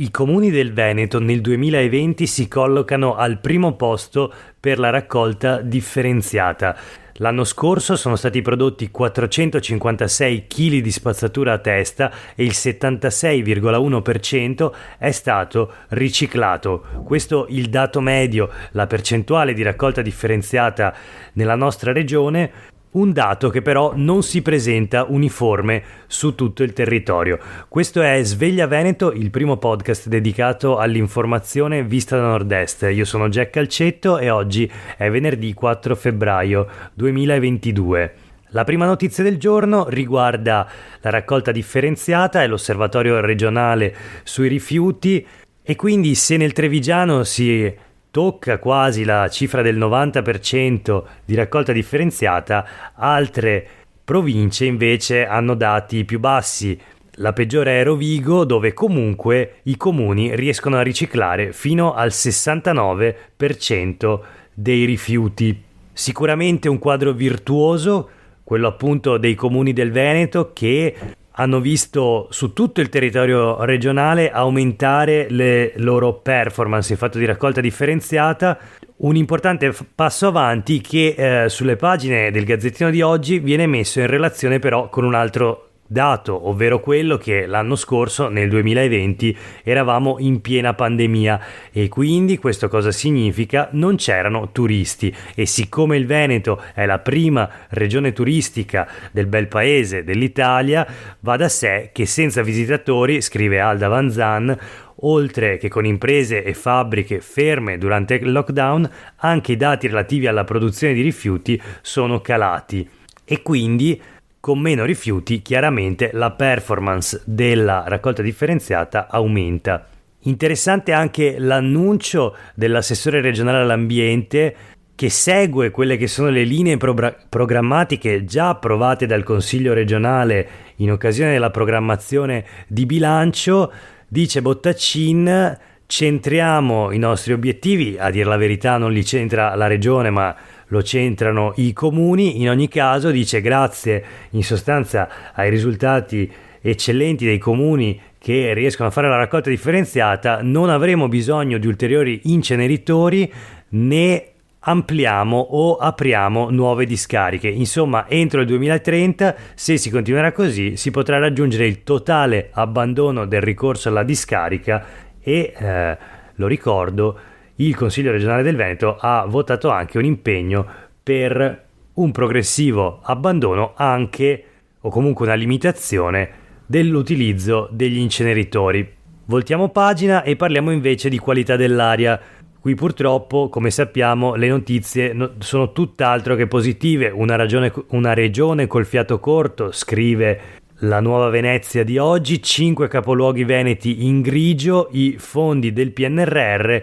I comuni del Veneto nel 2020 si collocano al primo posto per la raccolta differenziata. L'anno scorso sono stati prodotti 456 kg di spazzatura a testa e il 76,1% è stato riciclato. Questo il dato medio, la percentuale di raccolta differenziata nella nostra regione. Un dato che però non si presenta uniforme su tutto il territorio. Questo è Sveglia Veneto, il primo podcast dedicato all'informazione vista da nord-est. Io sono Jack Calcetto e oggi è venerdì 4 febbraio 2022. La prima notizia del giorno riguarda la raccolta differenziata e l'osservatorio regionale sui rifiuti, e quindi se nel Trevigiano si tocca quasi la cifra del 90% di raccolta differenziata, altre province invece hanno dati più bassi. La peggiore è Rovigo, dove comunque i comuni riescono a riciclare fino al 69% dei rifiuti. Sicuramente un quadro virtuoso, quello appunto dei comuni del Veneto, che hanno visto su tutto il territorio regionale aumentare le loro performance in fatto di raccolta differenziata. Un importante passo avanti che sulle pagine del Gazzettino di oggi viene messo in relazione però con un altro dato, ovvero quello che l'anno scorso, nel 2020, eravamo in piena pandemia e quindi questo cosa significa? Non c'erano turisti, e siccome il Veneto è la prima regione turistica del bel paese dell'Italia, va da sé che senza visitatori, scrive Alda Vanzan, oltre che con imprese e fabbriche ferme durante il lockdown, anche i dati relativi alla produzione di rifiuti sono calati e quindi con meno rifiuti chiaramente la performance della raccolta differenziata aumenta. Interessante anche l'annuncio dell'assessore regionale all'ambiente, che segue quelle che sono le linee programmatiche già approvate dal Consiglio regionale in occasione della programmazione di bilancio. Dice Bottaccin: centriamo i nostri obiettivi, a dir la verità non li centra la regione ma lo centrano i comuni. In ogni caso dice, grazie in sostanza ai risultati eccellenti dei comuni che riescono a fare la raccolta differenziata, non avremo bisogno di ulteriori inceneritori né ampliamo o apriamo nuove discariche. Insomma, entro il 2030, se si continuerà così, si potrà raggiungere il totale abbandono del ricorso alla discarica e, lo ricordo, il Consiglio regionale del Veneto ha votato anche un impegno per un progressivo abbandono anche, o comunque una limitazione, dell'utilizzo degli inceneritori. Voltiamo pagina e parliamo invece di qualità dell'aria. Qui purtroppo, come sappiamo, le notizie sono tutt'altro che positive. Una regione col fiato corto, scrive la Nuova Venezia di oggi, 5 capoluoghi veneti in grigio, i fondi del PNRR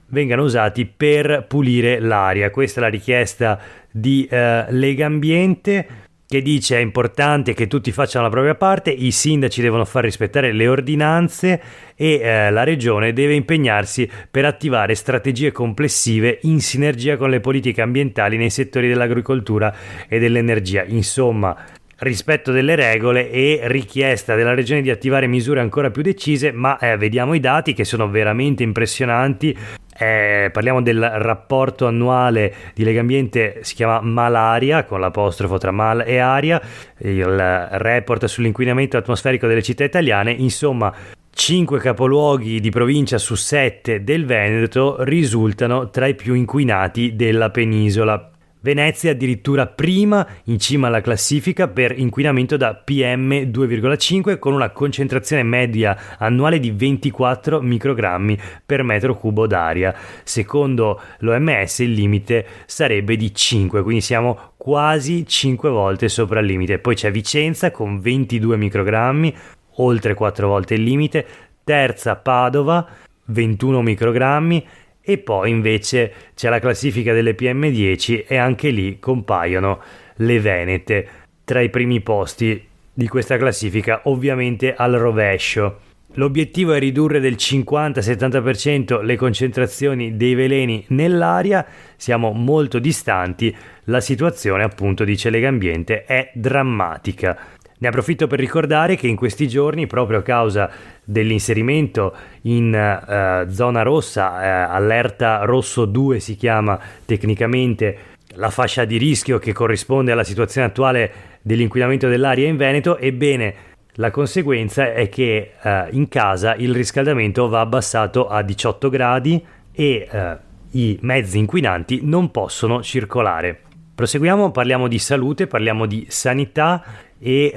vengano usati per pulire l'aria. Questa è la richiesta di Lega Ambiente, che dice: è importante che tutti facciano la propria parte, i sindaci devono far rispettare le ordinanze e la regione deve impegnarsi per attivare strategie complessive in sinergia con le politiche ambientali nei settori dell'agricoltura e dell'energia. Insomma, rispetto delle regole e richiesta della regione di attivare misure ancora più decise, ma vediamo i dati che sono veramente impressionanti. Parliamo del rapporto annuale di Legambiente, si chiama Malaria con l'apostrofo tra mal e aria, il report sull'inquinamento atmosferico delle città italiane. Insomma, 5 capoluoghi di provincia su 7 del Veneto risultano tra i più inquinati della penisola. Venezia addirittura prima in cima alla classifica per inquinamento da PM2,5, con una concentrazione media annuale di 24 microgrammi per metro cubo d'aria. Secondo l'OMS il limite sarebbe di 5, quindi siamo quasi 5 volte sopra il limite. Poi c'è Vicenza con 22 microgrammi, oltre 4 volte il limite. Terza Padova, 21 microgrammi. E poi invece c'è la classifica delle PM10 e anche lì compaiono le venete tra i primi posti di questa classifica, ovviamente al rovescio. L'obiettivo è ridurre del 50-70% le concentrazioni dei veleni nell'aria, siamo molto distanti, la situazione, appunto, dice Legambiente, è drammatica. Ne approfitto per ricordare che in questi giorni, proprio a causa dell'inserimento in zona rossa, allerta rosso 2 si chiama tecnicamente la fascia di rischio che corrisponde alla situazione attuale dell'inquinamento dell'aria in Veneto, ebbene la conseguenza è che in casa il riscaldamento va abbassato a 18 gradi e i mezzi inquinanti non possono circolare. Proseguiamo, parliamo di salute, parliamo di sanità e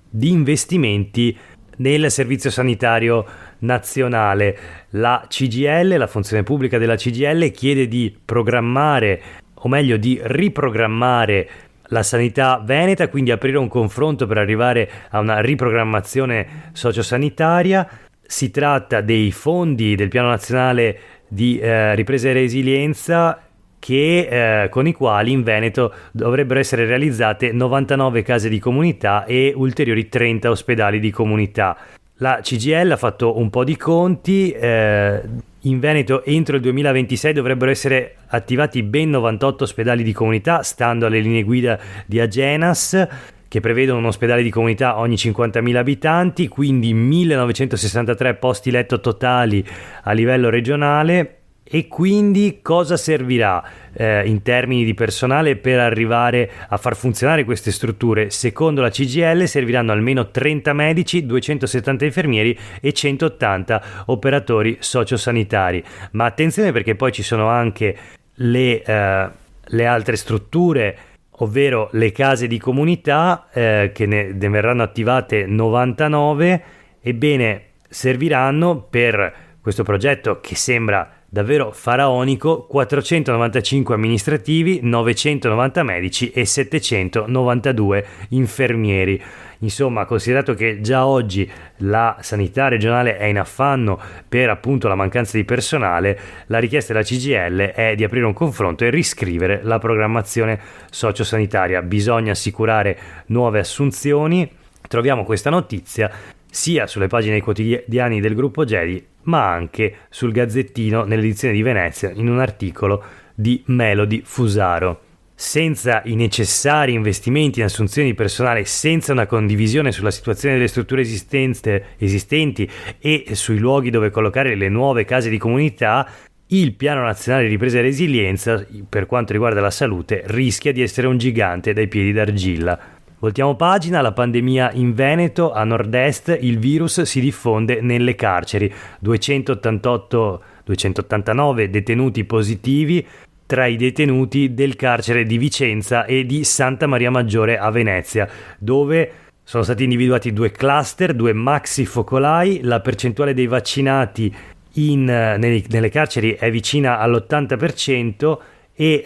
di investimenti nel servizio sanitario nazionale. La CGIL, la funzione pubblica della CGIL, chiede di programmare, o meglio di riprogrammare la sanità veneta, quindi aprire un confronto per arrivare a una riprogrammazione sociosanitaria. Si tratta dei fondi del Piano Nazionale di Ripresa e Resilienza con i quali in Veneto dovrebbero essere realizzate 99 case di comunità e ulteriori 30 ospedali di comunità. La CGIL ha fatto un po' di conti, in Veneto entro il 2026 dovrebbero essere attivati ben 98 ospedali di comunità, stando alle linee guida di Agenas, che prevedono un ospedale di comunità ogni 50.000 abitanti, quindi 1963 posti letto totali a livello regionale. E quindi cosa servirà in termini di personale per arrivare a far funzionare queste strutture? Secondo la CGIL serviranno almeno 30 medici, 270 infermieri e 180 operatori sociosanitari. Ma attenzione, perché poi ci sono anche le altre strutture, ovvero le case di comunità, che ne verranno attivate 99. Ebbene, serviranno per questo progetto, che sembra davvero faraonico, 495 amministrativi, 990 medici e 792 infermieri. Insomma, considerato che già oggi la sanità regionale è in affanno per appunto la mancanza di personale, la richiesta della CGIL è di aprire un confronto e riscrivere la programmazione sociosanitaria. Bisogna assicurare nuove assunzioni. Troviamo questa notizia sia sulle pagine dei quotidiani del gruppo Gedi, ma anche sul Gazzettino nell'edizione di Venezia, in un articolo di Melody Fusaro. Senza i necessari investimenti in assunzioni di personale, senza una condivisione sulla situazione delle strutture esistenti e sui luoghi dove collocare le nuove case di comunità, il Piano Nazionale di Ripresa e Resilienza, per quanto riguarda la salute, rischia di essere un gigante dai piedi d'argilla. Voltiamo pagina, la pandemia in Veneto, a nord-est il virus si diffonde nelle carceri, 289 detenuti positivi tra i detenuti del carcere di Vicenza e di Santa Maria Maggiore a Venezia, dove sono stati individuati 2 cluster, 2 maxi focolai, la percentuale dei vaccinati nelle carceri è vicina all'80% e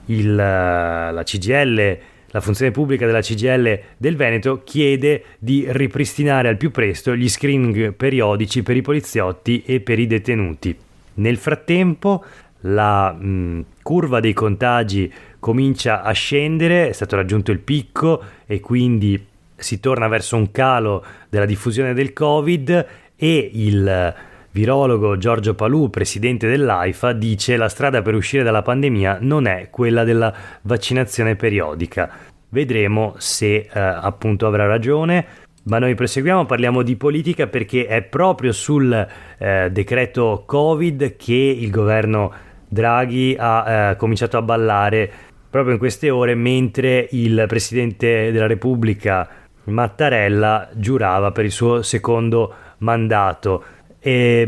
la CGIL, la funzione pubblica della CGIL del Veneto, chiede di ripristinare al più presto gli screening periodici per i poliziotti e per i detenuti. Nel frattempo la curva dei contagi comincia a scendere, è stato raggiunto il picco e quindi si torna verso un calo della diffusione del Covid, e il virologo Giorgio Palù, presidente dell'AIFA, dice: la strada per uscire dalla pandemia non è quella della vaccinazione periodica. Vedremo se appunto avrà ragione, ma noi proseguiamo, parliamo di politica, perché è proprio sul decreto Covid che il governo Draghi ha cominciato a ballare proprio in queste ore, mentre il presidente della Repubblica Mattarella giurava per il suo secondo mandato. È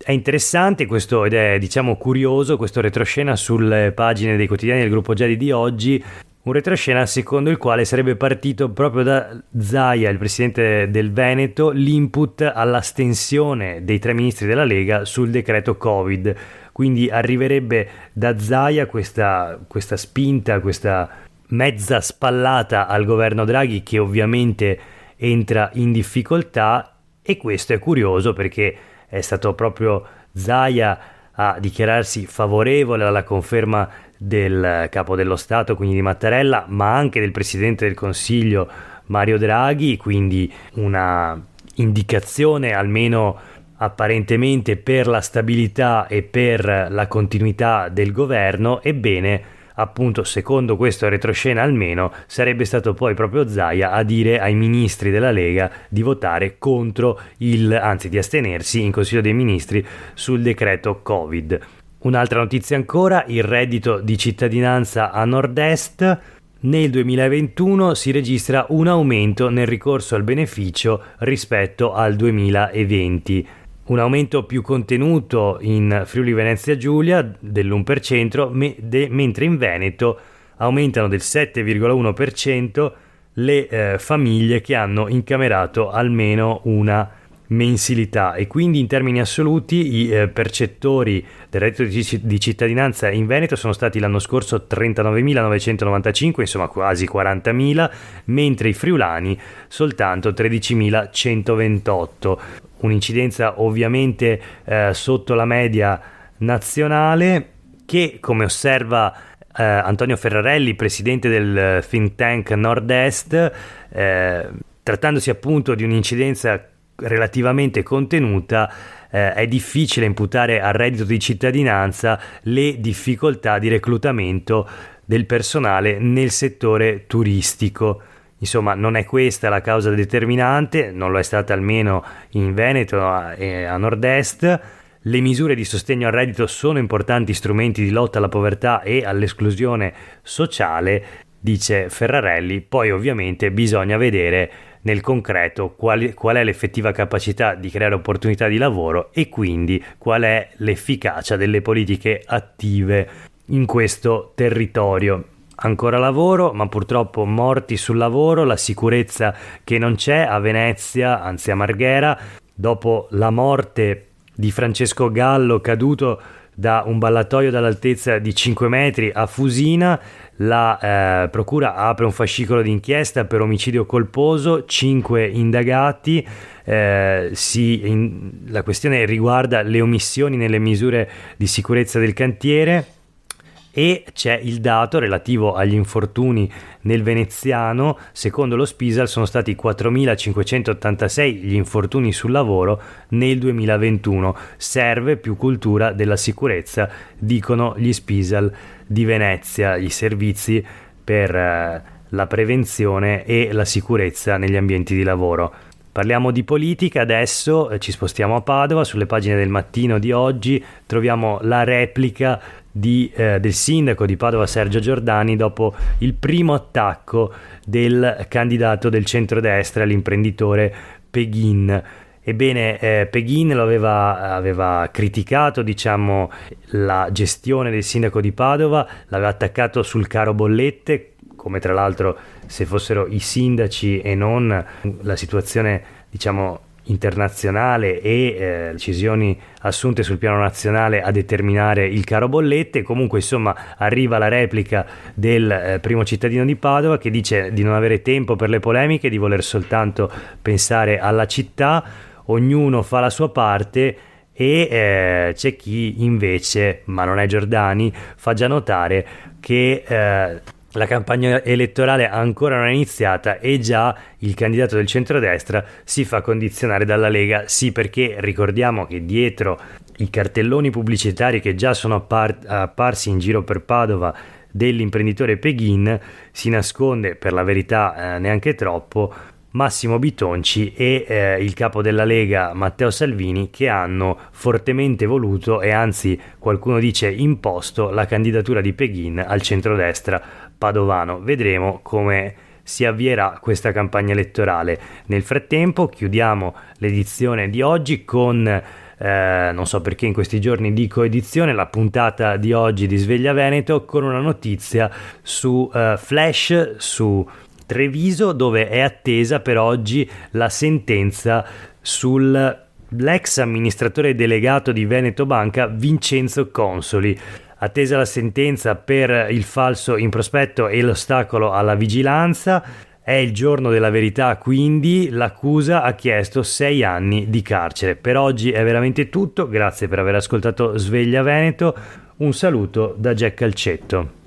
interessante questo, ed è curioso questo retroscena sulle pagine dei quotidiani del gruppo Gedi di oggi, un retroscena secondo il quale sarebbe partito proprio da Zaia, il presidente del Veneto, l'input all'astensione dei 3 ministri della Lega sul decreto Covid. Quindi arriverebbe da Zaia questa spinta, questa mezza spallata al governo Draghi, che ovviamente entra in difficoltà. E questo è curioso perché è stato proprio Zaia a dichiararsi favorevole alla conferma del capo dello Stato, quindi di Mattarella, ma anche del presidente del Consiglio Mario Draghi, quindi una indicazione almeno apparentemente per la stabilità e per la continuità del governo. Ebbene, appunto, secondo questo retroscena almeno, sarebbe stato poi proprio Zaia a dire ai ministri della Lega di votare contro anzi di astenersi in Consiglio dei Ministri sul decreto Covid. Un'altra notizia ancora, il reddito di cittadinanza a nord-est. Nel 2021 si registra un aumento nel ricorso al beneficio rispetto al 2020. Un aumento più contenuto in Friuli Venezia Giulia dell'1%, mentre in Veneto aumentano del 7,1% le famiglie che hanno incamerato almeno una mensilità, e quindi in termini assoluti i percettori del reddito di cittadinanza in Veneto sono stati l'anno scorso 39.995, insomma quasi 40.000, mentre i friulani soltanto 13.128. Un'incidenza ovviamente sotto la media nazionale che, come osserva Antonio Ferrarelli, presidente del think tank Nord-Est, trattandosi appunto di un'incidenza relativamente contenuta, è difficile imputare al reddito di cittadinanza le difficoltà di reclutamento del personale nel settore turistico. Insomma, non è questa la causa determinante, non lo è stata almeno in Veneto e a nord-est. Le misure di sostegno al reddito sono importanti strumenti di lotta alla povertà e all'esclusione sociale, dice Ferrarelli. Poi ovviamente bisogna vedere nel concreto qual è l'effettiva capacità di creare opportunità di lavoro e quindi qual è l'efficacia delle politiche attive in questo territorio. Ancora lavoro, ma purtroppo morti sul lavoro, la sicurezza che non c'è a Venezia, anzi a Marghera, dopo la morte di Francesco Gallo caduto da un ballatoio dall'altezza di 5 metri a Fusina. La procura apre un fascicolo d'inchiesta per omicidio colposo, 5 indagati. La questione riguarda le omissioni nelle misure di sicurezza del cantiere, e c'è il dato relativo agli infortuni nel veneziano. Secondo lo Spisal sono stati 4.586 gli infortuni sul lavoro nel 2021. Serve più cultura della sicurezza, dicono gli Spisal di Venezia, i servizi per la prevenzione e la sicurezza negli ambienti di lavoro. Parliamo di politica adesso, ci spostiamo a Padova. Sulle pagine del Mattino di oggi troviamo la replica del sindaco di Padova Sergio Giordani dopo il primo attacco del candidato del centrodestra, l'imprenditore Peghin. Ebbene, Peghin aveva criticato, la gestione del sindaco di Padova, l'aveva attaccato sul caro bollette, come tra l'altro se fossero i sindaci e non la situazione internazionale e decisioni assunte sul piano nazionale a determinare il caro bollette. Comunque, insomma, arriva la replica del primo cittadino di Padova che dice di non avere tempo per le polemiche, di voler soltanto pensare alla città. Ognuno fa la sua parte e c'è chi invece, ma non è Giordani, fa già notare che la campagna elettorale ancora non è iniziata e già il candidato del centrodestra si fa condizionare dalla Lega. Sì, perché ricordiamo che dietro i cartelloni pubblicitari che già sono apparsi in giro per Padova dell'imprenditore Peghin si nasconde, per la verità neanche troppo, Massimo Bitonci e il capo della Lega Matteo Salvini, che hanno fortemente voluto e anzi qualcuno dice imposto la candidatura di Peghin al centrodestra padovano. Vedremo come si avvierà questa campagna elettorale. Nel frattempo chiudiamo l'edizione di oggi con non so perché in questi giorni dico edizione, la puntata di oggi di Sveglia Veneto, con una notizia su Flash, su Treviso, dove è attesa per oggi la sentenza sull'ex amministratore delegato di Veneto Banca Vincenzo Consoli. Attesa la sentenza per il falso in prospetto e l'ostacolo alla vigilanza. È il giorno della verità, quindi l'accusa ha chiesto 6 anni di carcere. Per oggi è veramente tutto, grazie per aver ascoltato Sveglia Veneto, un saluto da Jack Calcetto.